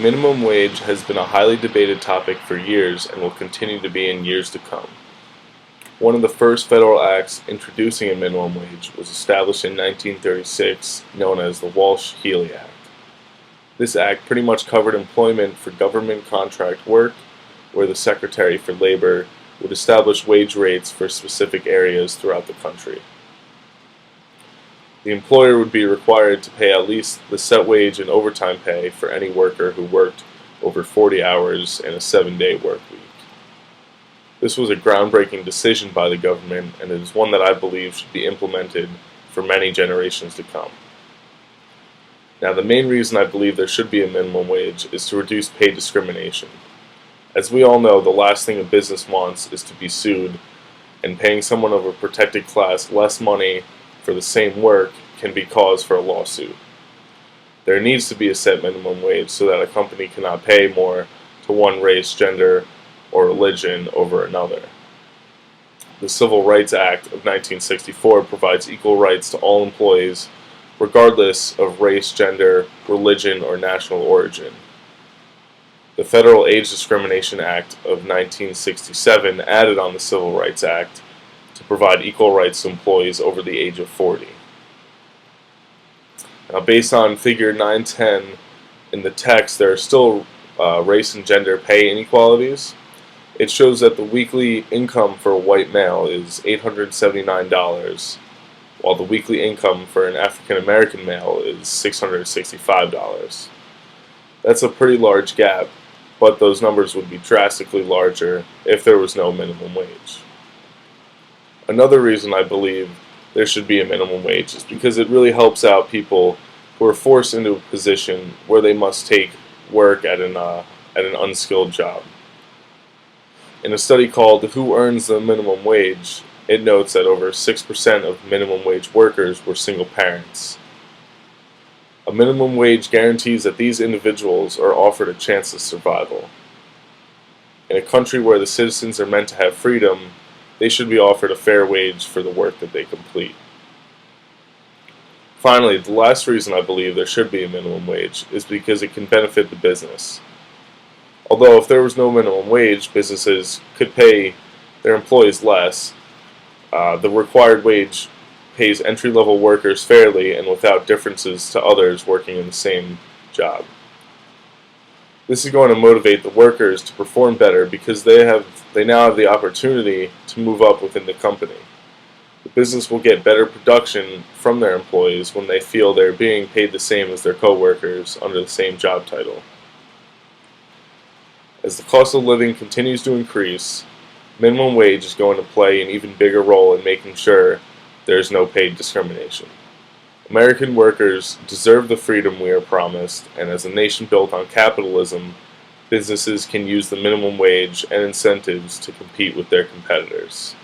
Minimum wage has been a highly debated topic for years and will continue to be in years to come. One of the first federal acts introducing a minimum wage was established in 1936, known as the Walsh-Healey Act. This act pretty much covered employment for government contract work, where the Secretary for Labor would establish wage rates for specific areas throughout the country. The employer would be required to pay at least the set wage and overtime pay for any worker who worked over 40 hours in a 7-day work week. This was a groundbreaking decision by the government, and it is one that I believe should be implemented for many generations to come. Now, the main reason I believe there should be a minimum wage is to reduce pay discrimination. As we all know, the last thing a business wants is to be sued, and paying someone of a protected class less money for the same work can be cause for a lawsuit. There needs to be a set minimum wage so that a company cannot pay more to one race, gender, or religion over another. The Civil Rights Act of 1964 provides equal rights to all employees regardless of race, gender, religion, or national origin. The Federal Age Discrimination Act of 1967 added on the Civil Rights Act to provide equal rights to employees over the age of 40. Now, based on figure 910 in the text, there are still race and gender pay inequalities. It shows that the weekly income for a white male is $879, while the weekly income for an African American male is $665. That's a pretty large gap, but those numbers would be drastically larger if there was no minimum wage. Another reason I believe there should be a minimum wage is because it really helps out people who are forced into a position where they must take work at an unskilled job. In a study called Who Earns the Minimum Wage, it notes that over 6% of minimum wage workers were single parents. A minimum wage guarantees that these individuals are offered a chance of survival. In a country where the citizens are meant to have freedom, they should be offered a fair wage for the work that they complete. Finally, the last reason I believe there should be a minimum wage is because it can benefit the business. Although if there was no minimum wage, businesses could pay their employees less. The required wage pays entry-level workers fairly and without differences to others working in the same job. This is going to motivate the workers to perform better because they now have the opportunity to move up within the company. The business will get better production from their employees when they feel they're being paid the same as their co-workers under the same job title. As the cost of living continues to increase, minimum wage is going to play an even bigger role in making sure there is no paid discrimination. American workers deserve the freedom we are promised, and as a nation built on capitalism, businesses can use the minimum wage and incentives to compete with their competitors.